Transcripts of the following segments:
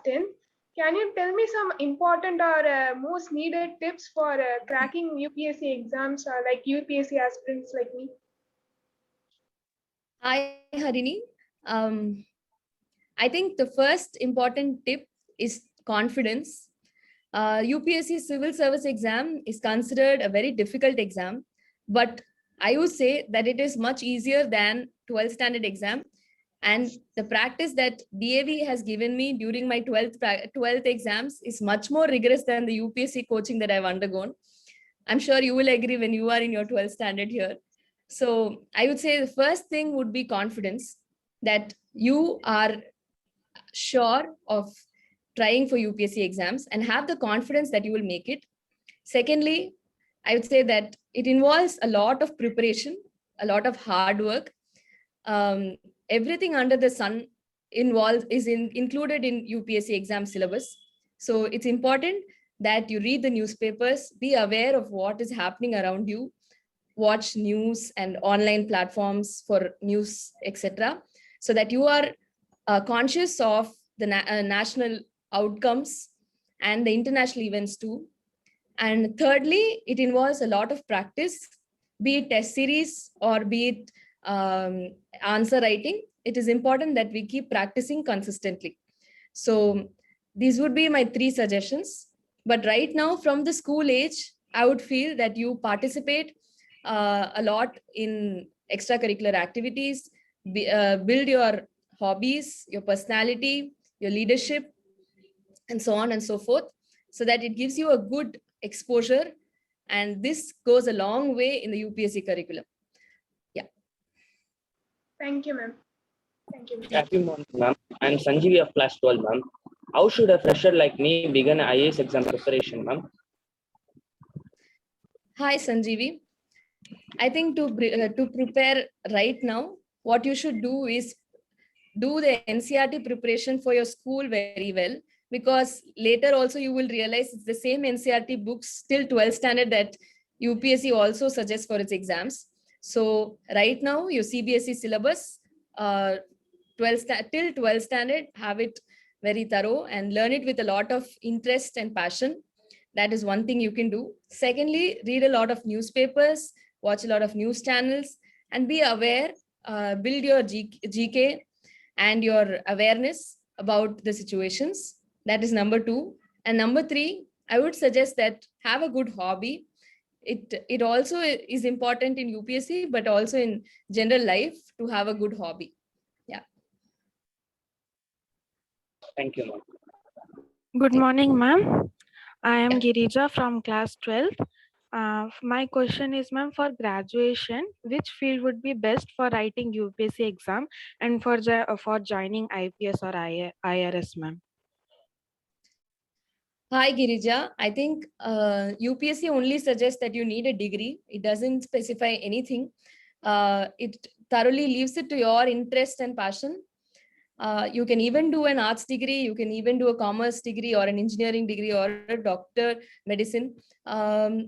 class 10. Can you tell me some important or most needed tips for cracking UPSC exams like UPSC aspirants like me? Hi, Harini. I think the first important tip is confidence. UPSC civil service exam is considered a very difficult exam, but I would say that it is much easier than 12th standard exam. And the practice that DAV has given me during my 12th exams is much more rigorous than the UPSC coaching that I've undergone. I'm sure you will agree when you are in your 12th standard here. So I would say the first thing would be confidence, that you are sure of trying for UPSC exams and have the confidence that you will make it. Secondly, I would say that it involves a lot of preparation, a lot of hard work. Everything under the sun included in UPSC exam syllabus. So it's important that you read the newspapers, be aware of what is happening around you, watch news and online platforms for news, etc., so that you are conscious of the national outcomes and the international events too. And thirdly, it involves a lot of practice, be it test series or be it answer writing. It is important that we keep practicing consistently. So these would be my 3 suggestions. But right now, from the school age, I would feel that you participate a lot in extracurricular activities, build your hobbies, your personality, your leadership, and so on and so forth, so that it gives you a good exposure. And this goes a long way in the UPSC curriculum. Yeah. Thank you, ma'am. Thank you. Thank you, ma'am. I'm Sanjeevi of class 12, ma'am. How should a fresher like me begin IAS exam preparation, ma'am? Hi, Sanjeevi. I think to prepare right now, what you should do is do the NCERT preparation for your school very well, because later also you will realize it's the same NCERT books till 12th standard that UPSC also suggests for its exams. So right now your CBSE syllabus till 12th standard, have it very thorough and learn it with a lot of interest and passion. That is one thing you can do. Secondly, read a lot of newspapers, watch a lot of news channels, and be aware, build your GK and your awareness about the situations. That is number 2. And number 3, I would suggest that have a good hobby. It also is important in UPSC, but also in general life, to have a good hobby. Yeah. Thank you, ma'am. Good morning, ma'am. I am Girija from class 12. My question is, ma'am, for graduation, which field would be best for writing UPSC exam and for joining IPS or IRS, ma'am? Hi, Girija. I think UPSC only suggests that you need a degree. It doesn't specify anything. It thoroughly leaves it to your interest and passion. You can even do an arts degree, you can even do a commerce degree or an engineering degree or a doctor medicine.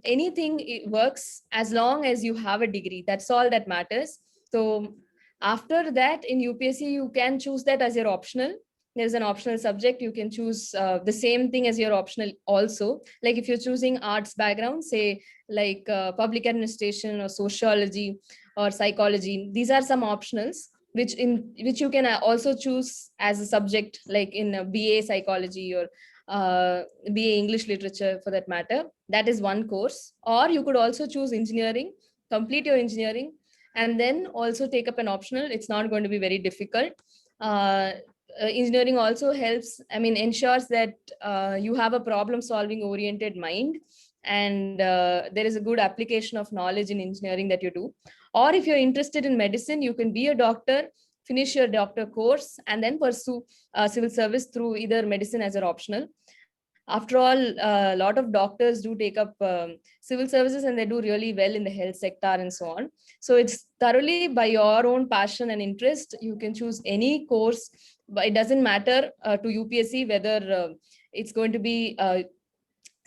Anything works as long as you have a degree. That's all that matters. So after that, in UPSC, you can choose that as your optional. There's an optional subject. You can choose the same thing as your optional also. Like if you're choosing arts background, say like public administration or sociology or psychology, these are some optionals which you can also choose as a subject, like in a BA psychology or BA English literature for that matter. That is one course. Or you could also choose engineering, complete your engineering, and then also take up an optional. It's not going to be very difficult. Engineering also helps, ensures that you have a problem solving oriented mind, and there is a good application of knowledge in engineering that you do. Or if you're interested in medicine, you can be a doctor, finish your doctor course, and then pursue civil service through either medicine as an optional. After all, a lot of doctors do take up civil services, and they do really well in the health sector and so on. So it's thoroughly by your own passion and interest. You can choose any course, but it doesn't matter to UPSC whether it's going to be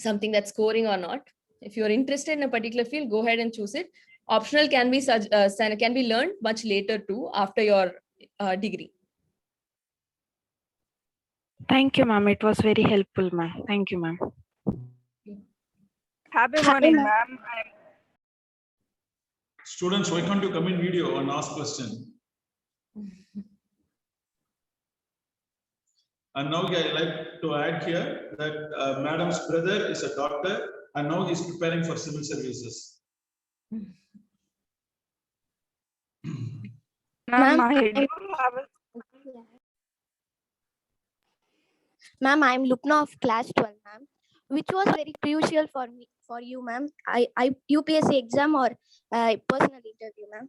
something that's scoring or not. If you're interested in a particular field, go ahead and choose it. Optional can be learned much later too, after your degree. Thank you, ma'am. It was very helpful, ma'am. Thank you, ma'am. Happy morning, ma'am. Students, why can't you come in video and ask question? And now I like to add here that madam's brother is a doctor and now he's preparing for civil services. Ma'am, Ma'am, I'm Lupna of class 12, ma'am, which was very crucial for me, for you, ma'am. I UPSC exam or personal interview, ma'am.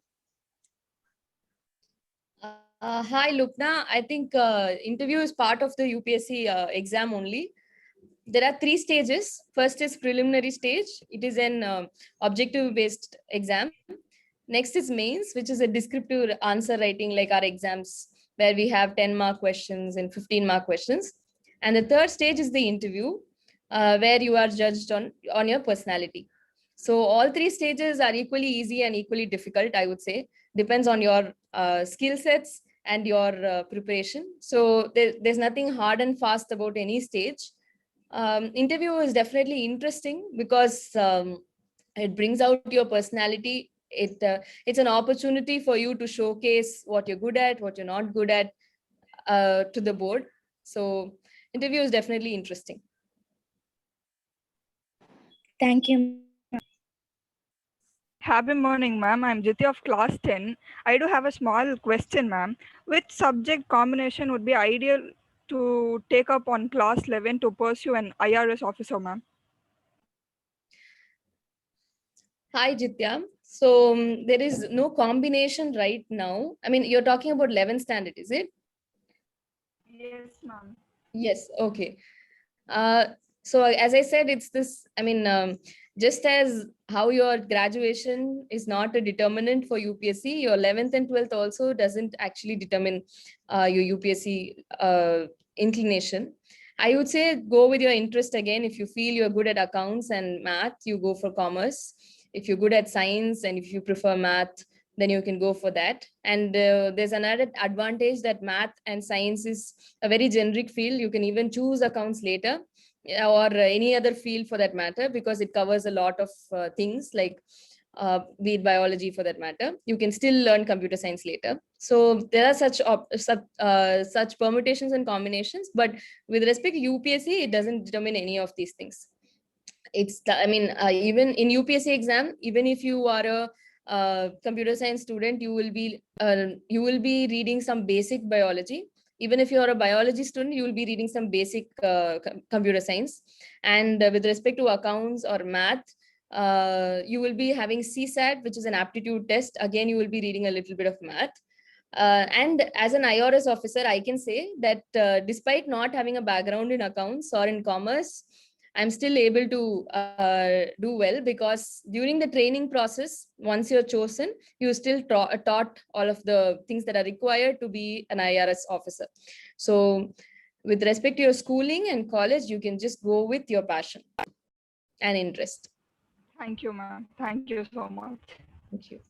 Hi, Lupna. I think interview is part of the UPSC exam only. There are 3 stages. First is preliminary stage. It is an objective-based exam. Next is mains, which is a descriptive answer writing like our exams, where we have 10-mark questions and 15-mark questions. And the third stage is the interview, where you are judged on your personality. So all 3 stages are equally easy and equally difficult, I would say. Depends on your skill sets and your preparation. So there's nothing hard and fast about any stage. Interview is definitely interesting because it brings out your personality. It's an opportunity for you to showcase what you're good at, what you're not good at to the board. So interview is definitely interesting. Thank you. Happy morning, ma'am. I'm Jyoti of class 10. I do have a small question, ma'am. Which subject combination would be ideal to take up on class 11 to pursue an IRS officer, ma'am? Hi, Jitya. So there is no combination right now. I mean, you're talking about 11th standard, is it? Yes, ma'am. Yes. Okay. So as I said, it's this, I mean, just as how your graduation is not a determinant for UPSC, your 11th and 12th also doesn't actually determine your UPSC inclination. I would say go with your interest again. If you feel you're good at accounts and math, you go for commerce. If you're good at science and if you prefer math, then you can go for that. And there's another advantage that math and science is a very generic field. You can even choose accounts later or any other field for that matter, because it covers a lot of things like be it biology for that matter. You can still learn computer science later. So there are such permutations and combinations, but with respect to UPSC, it doesn't determine any of these things. Even in UPSC exam, even if you are a computer science student, you will be reading some basic biology. Even if you're a biology student, you will be reading some basic computer science. And with respect to accounts or math, you will be having CSAT, which is an aptitude test. Again, you will be reading a little bit of math. And as an IRS officer, I can say that despite not having a background in accounts or in commerce, I'm still able to do well, because during the training process, once you're chosen, you still taught all of the things that are required to be an IRS officer. So with respect to your schooling and college, you can just go with your passion and interest. Thank you, ma'am. Thank you so much. Thank you.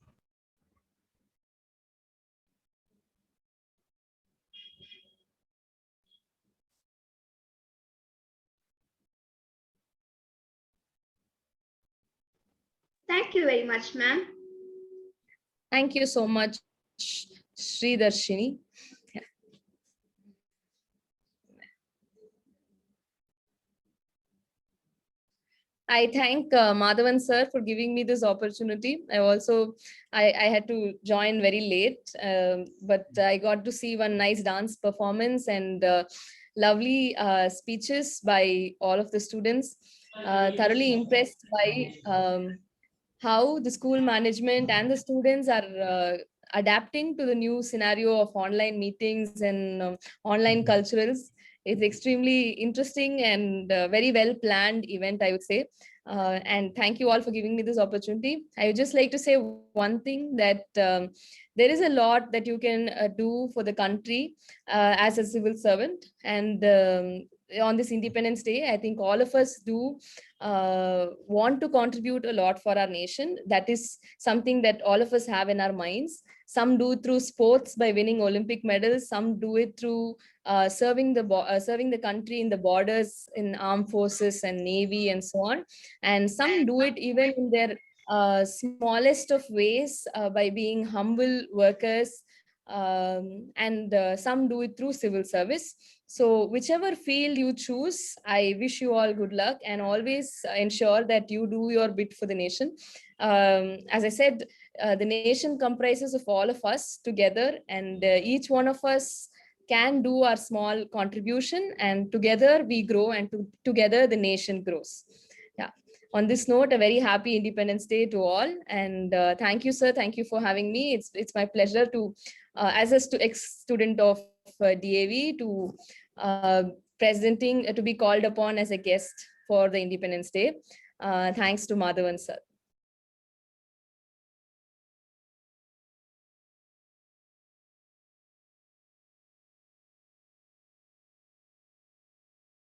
Thank you very much, ma'am. Thank you so much, Sridarshini. I thank Madhavan sir for giving me this opportunity. I had to join very late, but I got to see one nice dance performance and lovely speeches by all of the students. Thoroughly impressed by how the school management and the students are adapting to the new scenario of online meetings and online culturals. It's extremely interesting and very well planned event, I would say. And thank you all for giving me this opportunity. I would just like to say one thing, that there is a lot that you can do for the country as a civil servant. And on this Independence Day, I think all of us do want to contribute a lot for our nation. That is something that all of us have in our minds. Some do through sports by winning Olympic medals. Some do it through serving the country in the borders, in armed forces and navy and so on. And some do it even in their smallest of ways by being humble workers. And some do it through civil service. So whichever field you choose, I wish you all good luck, and always ensure that you do your bit for the nation. As I said, the nation comprises of all of us together, and each one of us can do our small contribution, and together we grow, and together the nation grows. Yeah. On this note, a very happy Independence Day to all, and thank you, sir. Thank you for having me. It's my pleasure to, as a ex-student of DAV, to to be called upon as a guest for the Independence Day. Thanks to Madhavan sir.